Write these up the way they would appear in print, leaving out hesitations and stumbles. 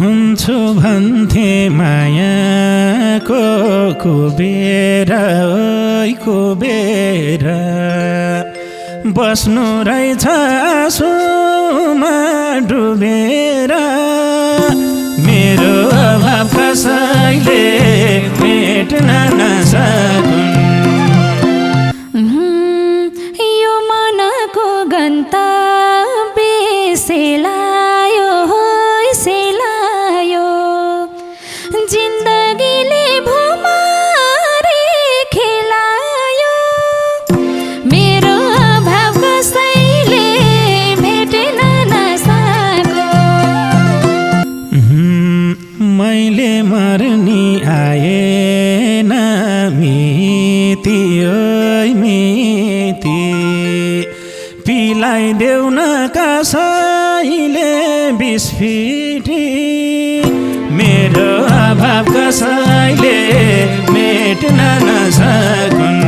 हुन्छु भन्थे मायाको कुबेर कुबेर बस्नु रहेछ आँसुमा डुबेर मेरो अभाव कसैले मेट्न नसकुन् यो मनको गन्तव्य सेलायो सेलायो जिन्दगीले भुमारी खेलायो मेरो अभाव कसैले भेट्न नसको मैले मर्नी आएन मिति मिति पिलाइदेऊ न कसैले बिस्फिटी मेरो अभाव कसैले मेट्न नसकुन्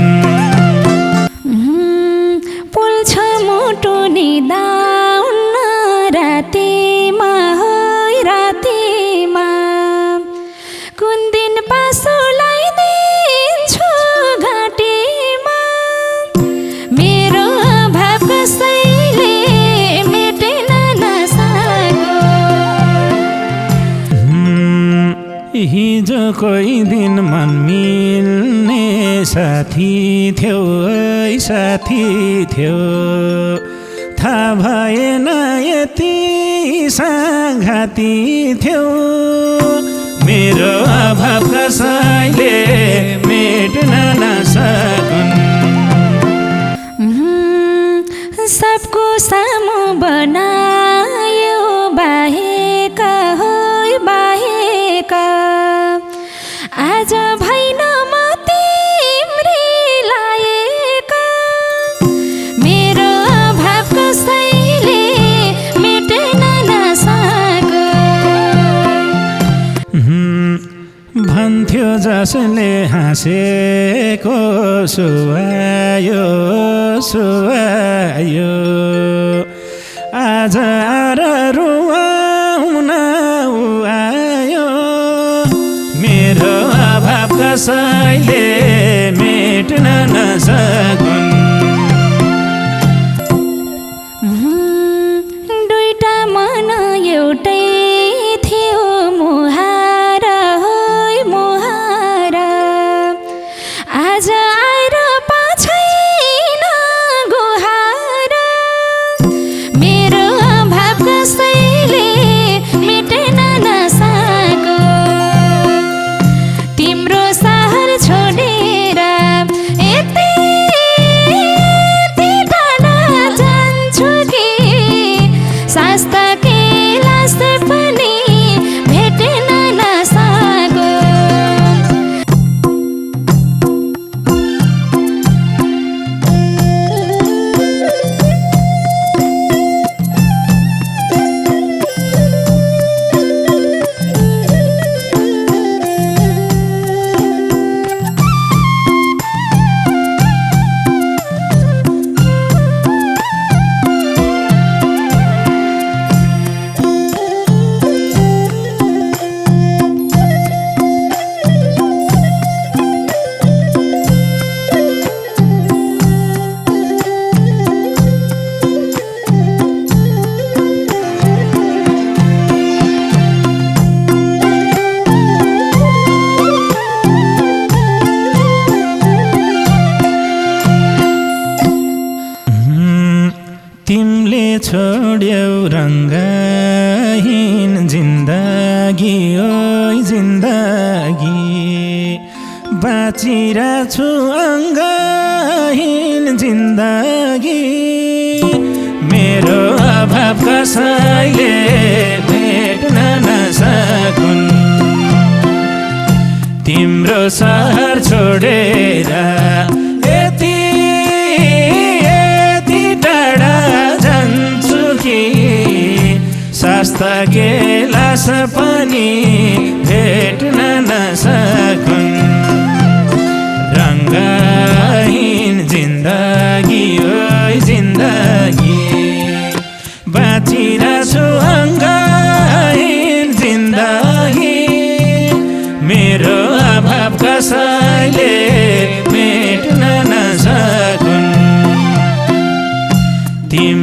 पोल्छ मुटु निदाउन रातिमा रातिमा कुन दिन पासो लगाइदिन्छु घाँटीमा मेरो अभाव कसैले मेट्न नसको हिजो कोही दिन मन मिल्ने साथी थियो साथी थियो थाहा भएन यति साङ्घाती थियो मेरो अभाव कसैले मेट्न नसकुन् सबको सामु बनायो बाहेक बाहेक आज भइन म तिम्रै लायक मेरो अभाव कसैले मेट्न नसको भन्थ्यो जसले हाँसेको सुहायो सुहायो आज आएर रुवाउन आयो मेरो अभाव कसैले मेट्न नसकुन् दुईटा मन एउटै थियो मुहार मुहार आज आएर पाछैन गुहार मेरो अभाव कसैले मेट्न नसको तिम्रो सहर छोडेर यति टाढा जान्छु कि शास्ता कैलाश पनि भेट्न नसको तिमीले छोड्यौ रङ्गहीन जिन्दगी ओइ जिन्दगी बाँचिरहेछु अङ्गहीन जिन्दगी मेरो अभाव कसैले भेट्न नसकुन् तिम्रो सहर छोडेर यति टाढा जान्छु कि शास्ता कैलाश पनि भेट्न नसकुन् रङ्गहीन जिन्दगी ओइ जिन्दगी बाँचिरहेछु अङ्गहीन जिन्दगी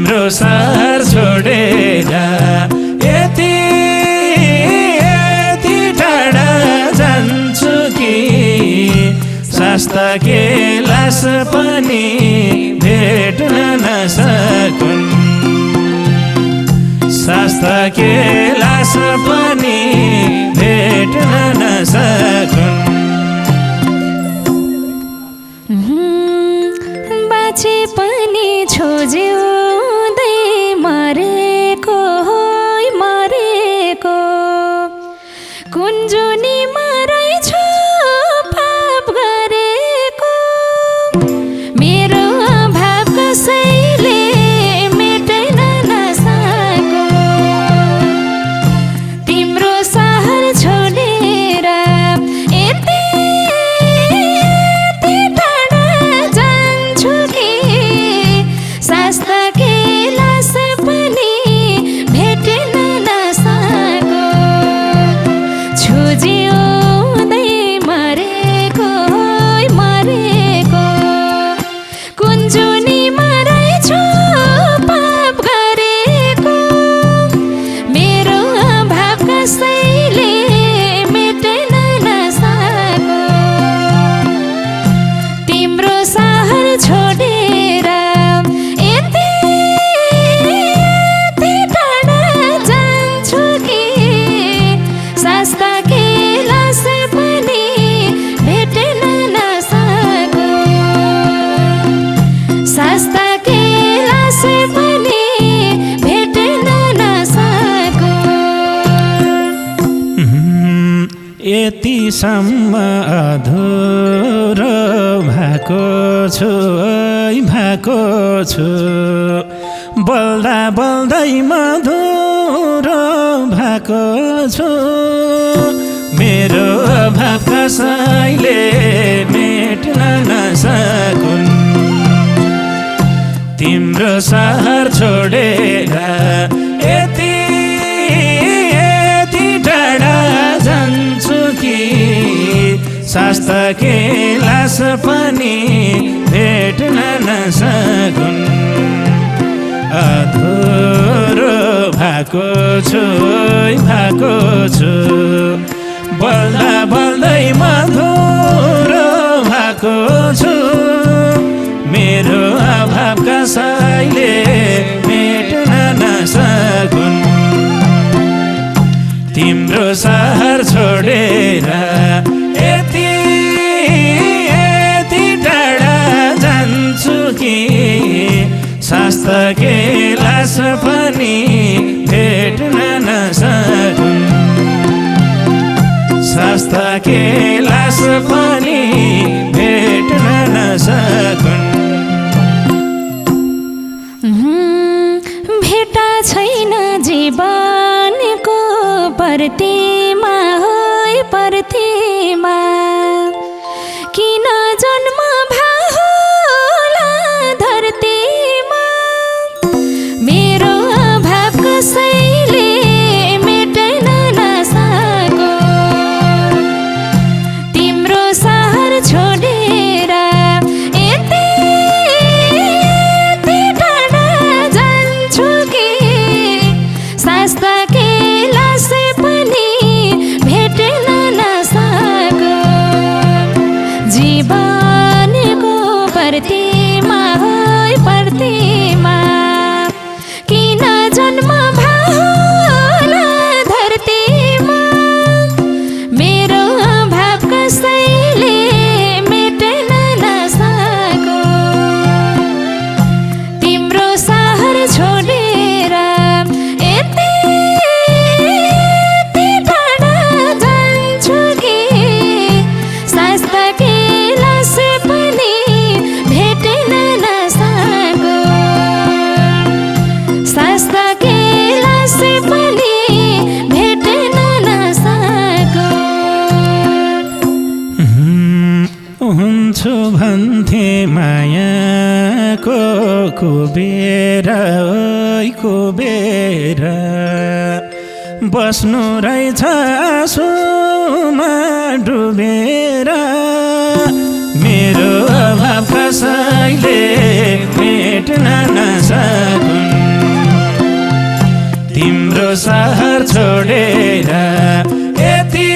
तिम्रो सहर छोडेर यति टाढा जान्छु कि शास्ता कैलाश पनि भेट्न नसकुन् शास्ता कैलाश पनि भेट्न नसकुन् बाँचे पनि छोज्यौदै मरेको होइ मरेको कुञ्जुनी मरेछु पाप गरेको मेरो अभाव कसैले मेट्न नसको तिम्रो सहर छोडेर यति टाढा जान्छु कि शास्ता कैलाश पनि भेट्न नसको छोज्यौदै मरेको होइ मरेको कुञ्जुनी मरेछु पाप गरेको मेरो अभाव कसैले मेट्न नसको तिम्रो सहर छोडेर यति टाढा जान्छु कि शास्ता कैलाश पनि भेट्न नसको शास्ता कैलाश पनि भेट्न नसको यतिसम्म अधुरो भएको छु बोल्दा बोल्दै मधुरो भएको छु मेरो अभाव कसैले मेट्न नसकुन् तिम्रो सहर छोडेर यति टाढा जान्छु कि शास्ता कैलाश पनि भेट्न नसकुन् अधुरो भएको छु बोल्दा बोल्दै मधुरो भएको छु मेरो अभाव कसैले मेट्न नसकुन् तिम्रो सहर छोडेर यति टाढा जान्छु कि शास्ता कैलाश पनि भेट्न नसकुन् शास्ता कैलाश पनि भेट्न नसकुन् भेटा छैन जीवनको परतीमा होइ परतीमा किन जन्म होला धरतीमा मेरो अभाव कसैले मेट्न नसको तिम्रो सहर छोडेर यति टाढा जान्छु कि शास्ता कैलाश पनि भेट्न नसको जीवनको परतीमा होइ परतीमा किन जन्म होला धरतीमा मेरो अभाव कसैले मेट्न नसको तिम्रो सहर छोडेर यति टाढा जान्छु कि शास्ता कैलाश पनि भेट्न नसको शास्ता कैलाश पनि भेट्न नसको हुन्छु भन्थे मायाको कुबेर ओइ कुबेर बस्नु रहेछ आँसुमा डुबेर मेरो अभाव कसैले मेट्न नसकुन् सहर छोडेर यति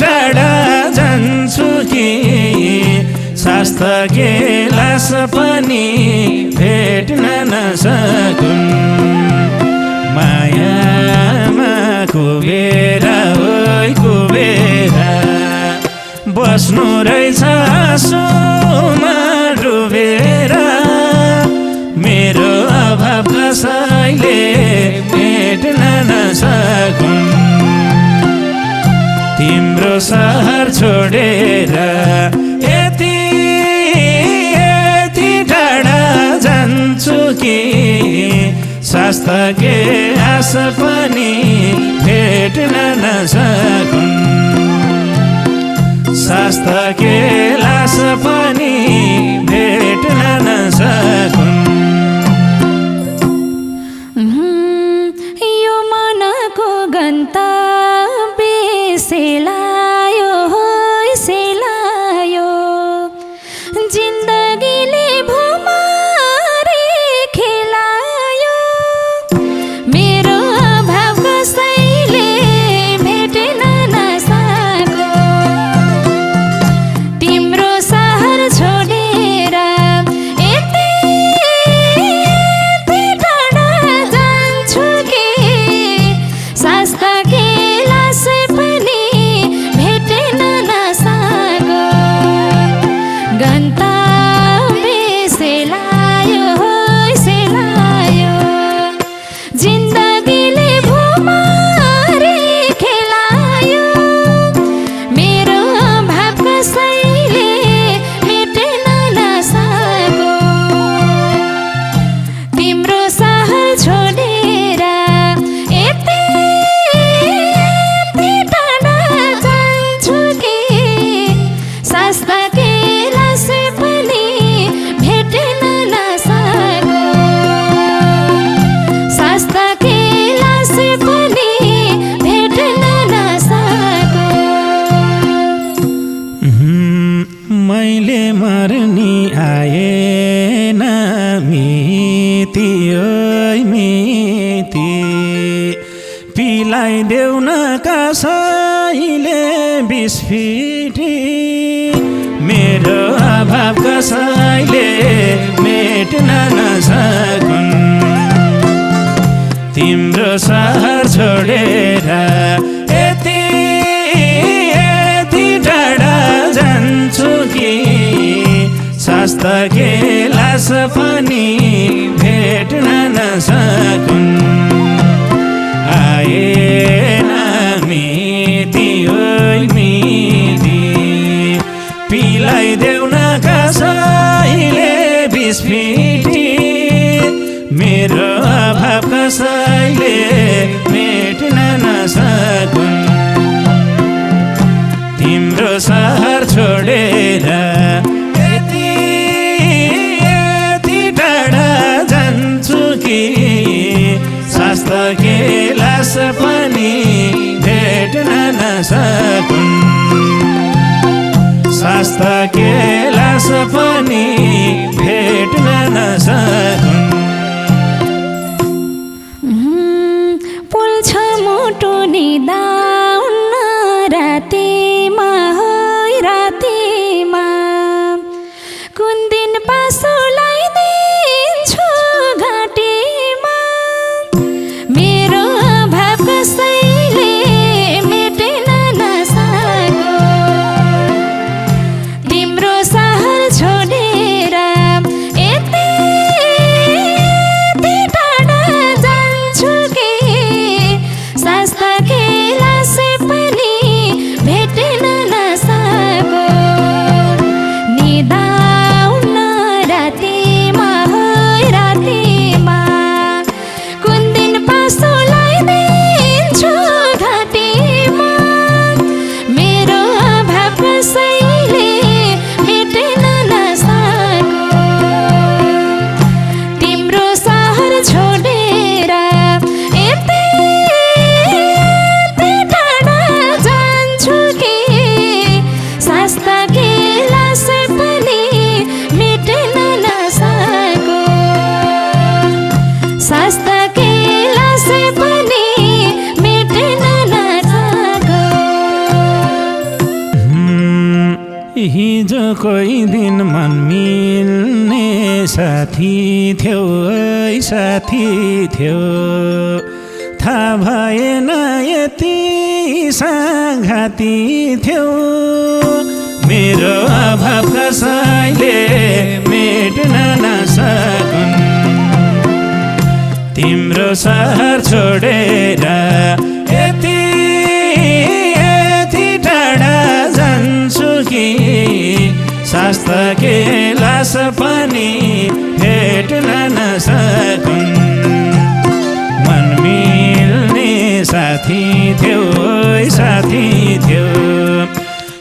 टाढा जान्छु कि शास्त्र गिलास पनि भेट्न नसकुन् मायामा कुबेर ओइ कुबेर बस्नु रहेछ आँसुमा डुबेर मेरो अभाव कसैले भेट्न नसकुन् तिम्रो सहर छोडेर यति टाढा जान्छु कि शास्त्र के आस पनि भेट्न नसकुन् शास्त्र के लास पनि भेट्न नसकुन् यो मनको गन्तव्य सेलायो सेलायो जिन्दगीले भुमारे खेलायो मेरो अभाव कसैले भेट्न नसको तिम्रो सहर छोडेर यति टाढा जान्छु कि शास्त्र गिलास पनि भेट्न नसको गन्तव्य सेलायो सेलायो जिन्दगीले भुमारे खेलायो मेरो अभाव कसैले भेट्न नसको तिम्रो सहर छोडेर यति टाढा जान्छु कि शास्त्र गिलास पनि भेट्न नसको शास्त्र गिलास पनि भेट्न नसको मैले मर्नी आएन मिति ओइ मिति पिलाइदेऊ न कसैले बिस्फिटी मेरो अभाव कसैले मेट्न नसकुन् तिम्रो सहर छोडेर यति टाढा जान्छु कि शास्त्र गिलास पनि भेट्न नसकुन् आएन मिति ओइ मिति पिलाइदेऊ न कसैले बिस्फिटी मेरो अभाव कसैले मेट्न नसकुन् तिम्रो सहर छोडेर यति टाढा जान्छु कि शास्त्र गिलास पनि भेट्न नसकुन् शास्त्र गिलास पनि भेट्न नसकुन् पुल्छ मुटु निदाउन रातिमा है रातिमा कुन दिन पासो लगाइदिन्छु घाँटीमा मेरो अभाव कसैले मेट्न नसको तिम्रो सहर छोडेर यति टाढा जान्छु कि शास्त्र गिलास कोही दिन मन मिल्ने साथी थियो है साथी थियो थाहा भएन यति साँघाती थियो मेरो अभाव कसैले मेट्न नसकुन् तिम्रो सहर छोडेर यति टाढा जान्छु कि शास्त्र के लास पनि भेट्न नसकुन् मन मिल्ने साथी थियो साथी थियो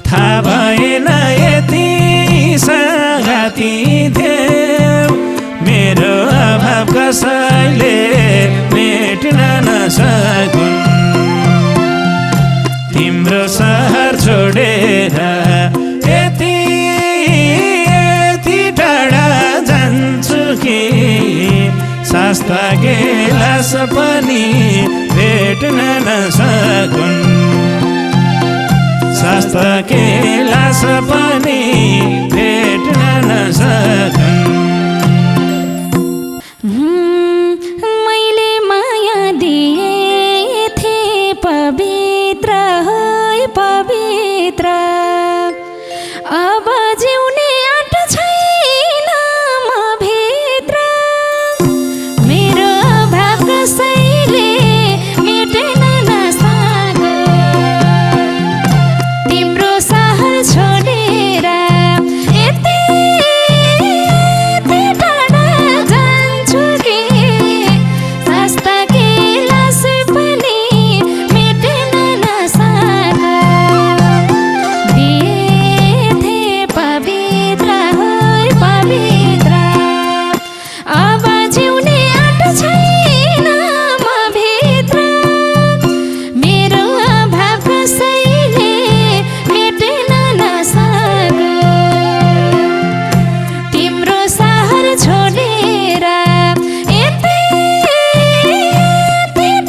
थाहा भएन यति साँघाती थियो मेरो अभाव कसैले मेट्न नसकुन् तिम्रो सहर छोडेर यति टाढा जान्छु कि शास्त्र के लास पनि भेट्न नसकुन् शास्त्र के लास पनि भेट्न नसकुन् मैले माया दिए थिए पवित्र है पवित्र अब जिउने आँट छैन म भित्र मेरो अभाव कसैले मेट्न नसक्यो तिम्रो सहर छोडेर यति टाढा जान्छु कि शास्त्र के लास पनि मेट्न नसक्यो दिए थिए पवित्र है पवित्र अब जिउने आँट छैन म भित्र मेरो अभाव कसैले मेट्न नसक्यो तिम्रो सहर छोडेर यति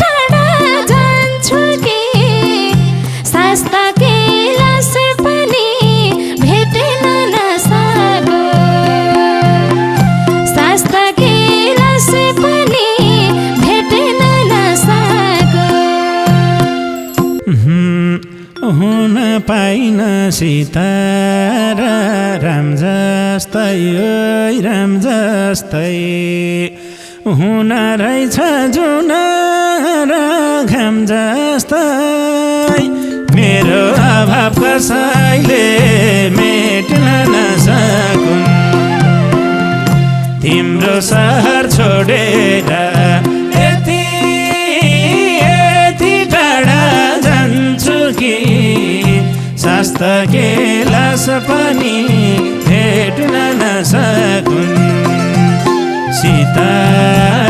टाढा जान्छु कि शास्त्र के लास पनि भेट्न नसक्यो शास्त्र के लास पनि भेट्न नसक्यो हुन पाइन सीता र राम जस्तै राम जस्तै हुन रहेछ जुन र घाम जस्तै मेरो अभाव कसैले मेट्न नसकुन् तिम्रो सहर छोडेर यति टाढा जान्छु कि शास्त्र के लास पनि भेट्न नसकुन् सीता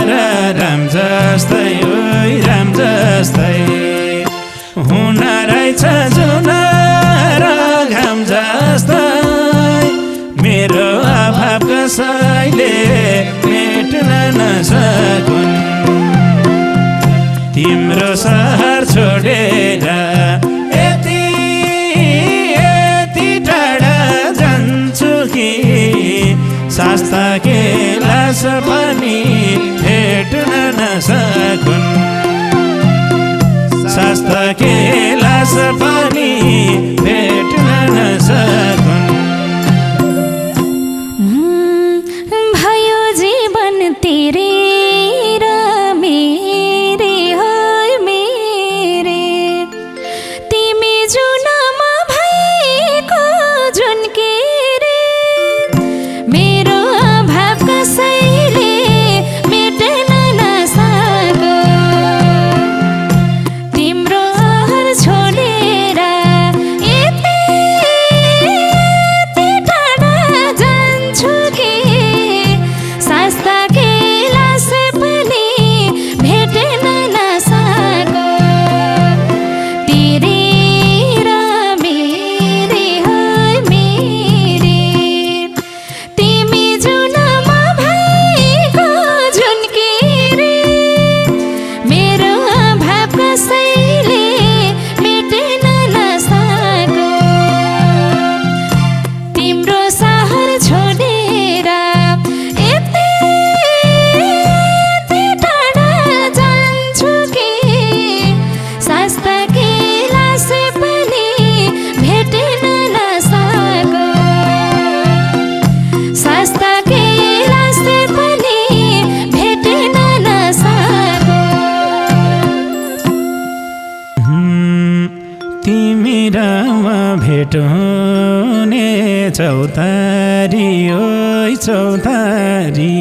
र राम जस्तै राम जस्तै हुन रहेछ जुन र घाम जस्तै मेरो अभाव कसैले मेट्न नसकुन् तिम्रो सहर छोडेर यति टाढा जान्छु कि शास्त्र के लास पनि भेट्न नसकुन् शास्त्र के लास पनि भेट्न नसकुन् भयो जीवन तेरे र मेरे है मेरे तिमी जुनमा भएको जुन के रे मेरो अभाव कसैले मेट्न नसक्यो तिम्रो सहर छोडेर निरामा भेटुने चौतारी ओइ चौतारी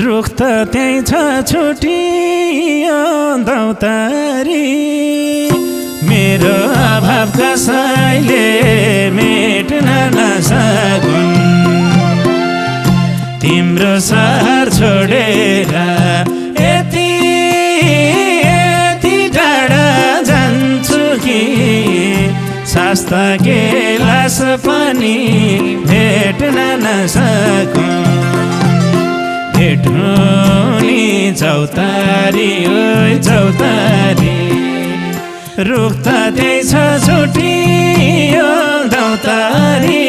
रुख त त्यही छ छुटियो दौतारी मेरो अभाव कसैले मेट्न नसकुन् तिम्रो सहर छोडेर यति टाढा जान्छु कि शास्ता गेलास पनि भेट्न नसकुँ भेटुनी चौतारी ओइ चौतारी रुख त त्यही छ छुटियो दौतारी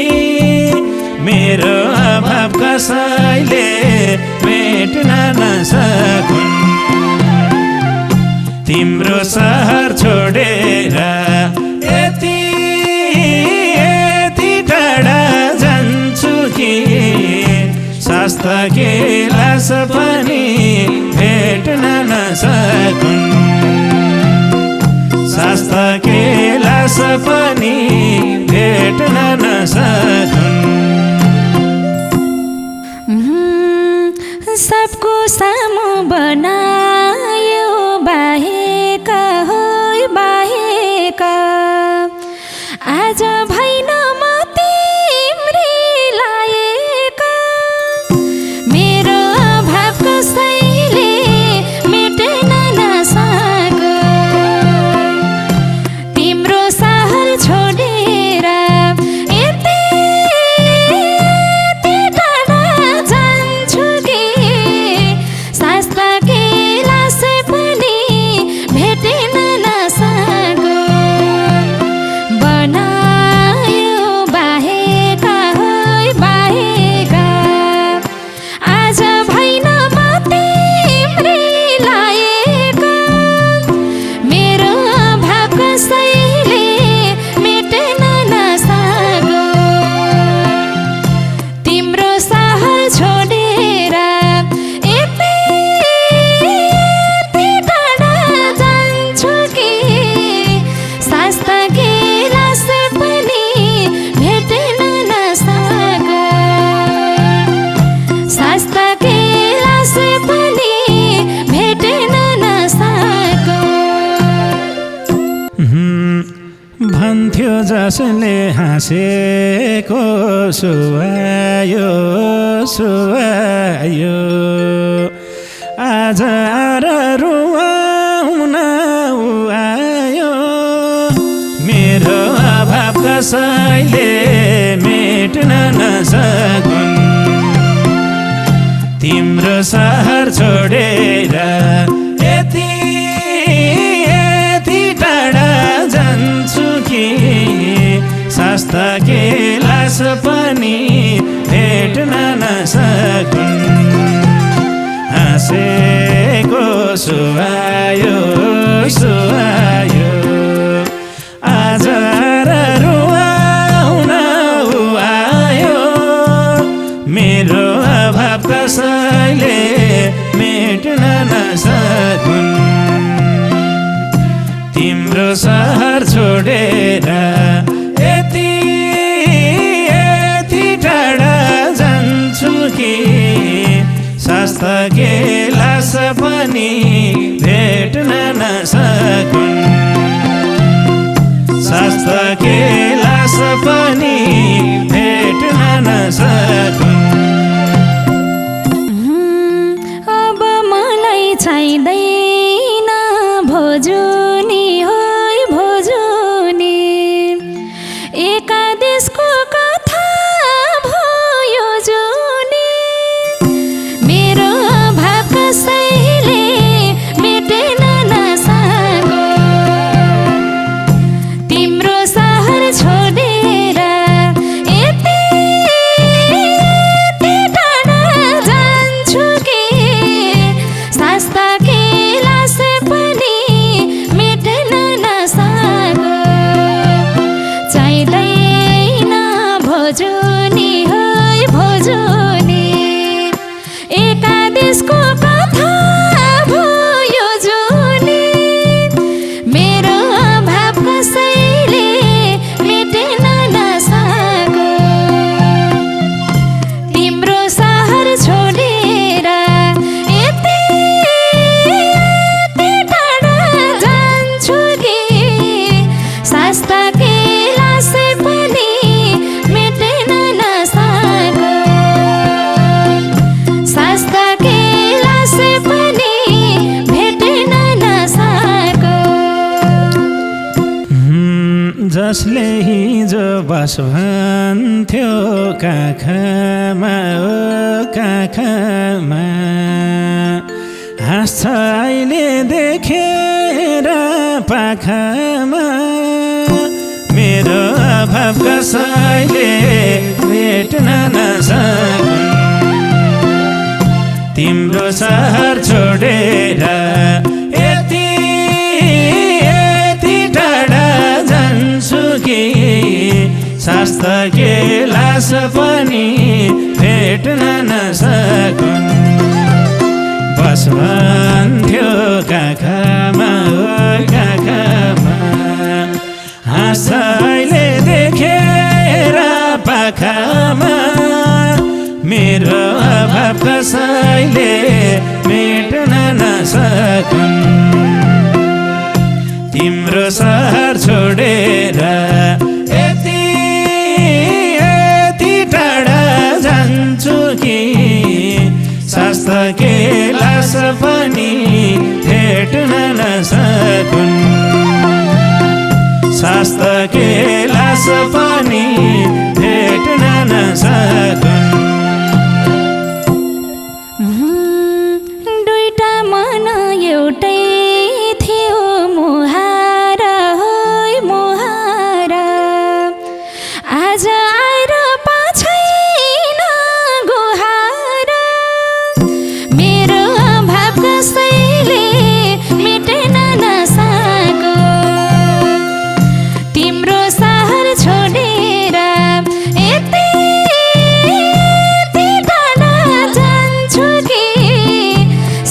मेरो अभाव कसैले मेट्न नसकुन् तिम्रो सहर छोडेर यति टाढा जान्छु कि शास्ता गेलास पनि भेट्न नसकुन् शास्ता गेलास पनि भेट्न नसकुन् सबको सामु बनायो बाहेका होइ बाहेका आज भइन म तिम्रै लायका मेरो अभाव कसैले मेट्न नसको तिम्रो सहर छोडेर यति टाढा जान्छु कि शास्ता गेलास पनि भेट्न नसको बनायो बाहेका होइ बाहेका आज भइन म तिम्रै लायका मेरो अभाव कसैले मेट्न नसको तिम्रो सहर छोडेर यति टाढा जान्छु कि शास्ता गेलास पनि भेट्न नसको शास्ता गेलास पनि भेट्न नसको भन्थ्यो जसले हाँसेको सुहायो सुहायो आज आएर रुवाउन उ आयो मेरो अभाव कसैले मेट्न नसकुन् तिम्रो सहर छोडेर यति टाढा जान्छु कि शास्ता गेलास पनि भेट्न नसकुन् हाँसेको सुहायो सुहायो आज रुवाउन उ आयो मेरो अभाव कसैले मेट्न नसकुन् तिम्रो सहर छोडेर यति टाढा जान्छु कि शास्ता गेलास पनि भेट्न नसकुन् शास्ता गेलास पनि भेट्न नसकुन् अब मलाई चाहिँदैन भोजुनी होइ भोजुनी एकादेशको कथा भयो जुनी मेरो अभाव कसैले बस भन्थ्यो काखमा ओ काखमा हाँस्छ अहिले देखेर पाखामा मेरो अभाव कसैले भेट्न नसकुन् तिम्रो सहर छोडेर यति टाढा जान्छु कि शास्त्र के लास पनि भेट्न नसकुन् बस भन्थ्यो काखमा ओ काखमा हाँस्छ अहिले देखेर पाखामा मेरो अभाव कसैले मेट्न नसकुन् तिम्रो सहर छोडेर यति टाढा जान्छु कि शास्त्र के लास पनि भेट्न नसकुन् शास्त्र के लास पनि भेट्न नसकुन् दुईटा मन एउटै थियो मुहारा होइ मुहारा आज आएर पाछैन गुहारा मेरो अभाव कसैले मेटेन नसको तिम्रो सहर छोडेर यति टाढा जान्छु कि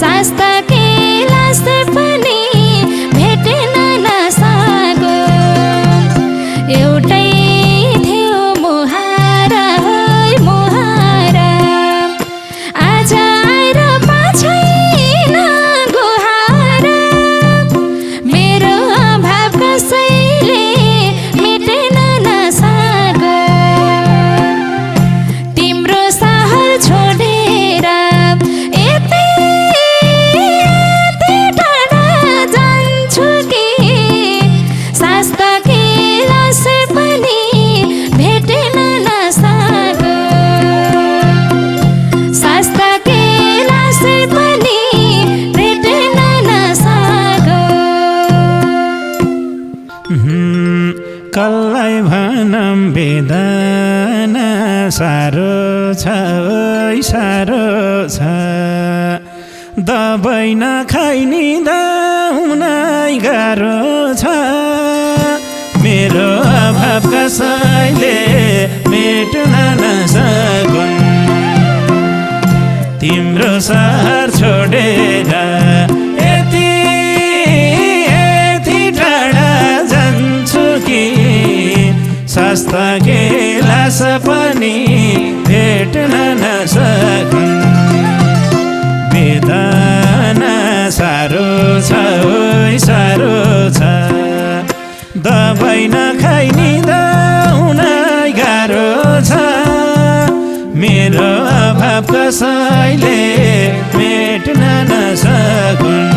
शास्त्र के लास पनि भेटेन नसको एउटै थियो मुहारा होइ मुहारा आज आएर पाछैन गुहारा मेरो अभाव कसैले मेटेन नसको तिम्रो सहर छोडेर यति टाढा जान्छु कि शास्त्र के लास पनि भेटेन नसको शास्त्र के लास पनि भेटेन नसको कसलाई भनौँ वेदना साह्रो छ ओइ साह्रो छ दबाई नखाइ निदाउनै गाह्रो छ मेरो अभाव कसैले मेट्न नसकुन् तिम्रो सहर छोडेर यति टाढा जान्छु कि शास्त्र के लास पनि भेट्न नसकुन् वेदना साह्रो छ ओइ साह्रो छ दबाई नखाइ निदाउनै गाह्रो छ मेरो अभाव कसैले मेट्न नसकुन्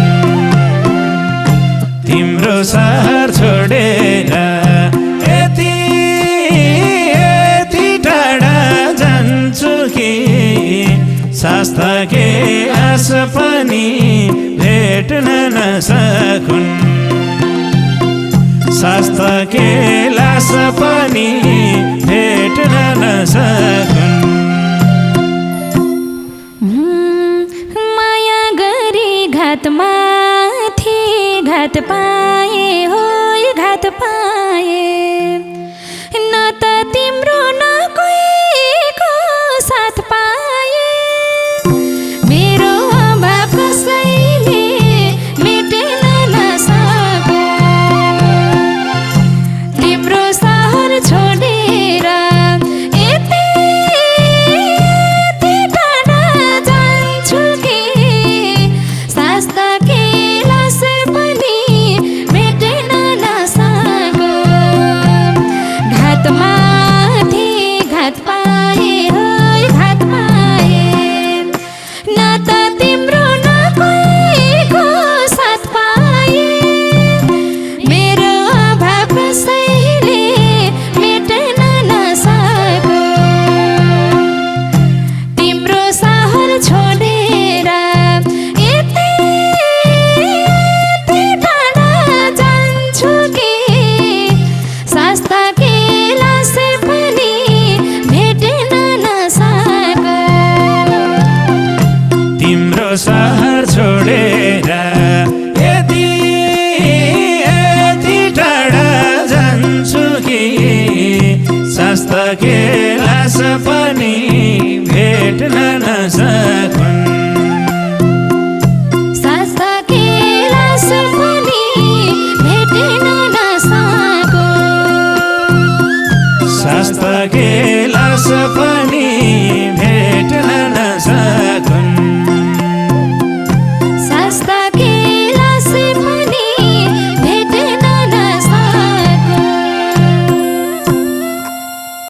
तिम्रो सहर छोडेर यति टाढा जान्छु कि शास्त्र के आस पनि भेट्न नसकुन् शास्त्र के लास पनि भेट्न नसकुन् माया गरी घातमाथि घात पाए होइ घात पाए न त तिम्रो न कोहीको साथ पाए मेरो अभाव कसैले मेटेन नसको तिम्रो सहर छोडेर यति टाढा जान्छु कि शास्त्र के लास पनि मेटेन नसको शास्त्र के लास पनि भेट्न नसक्नु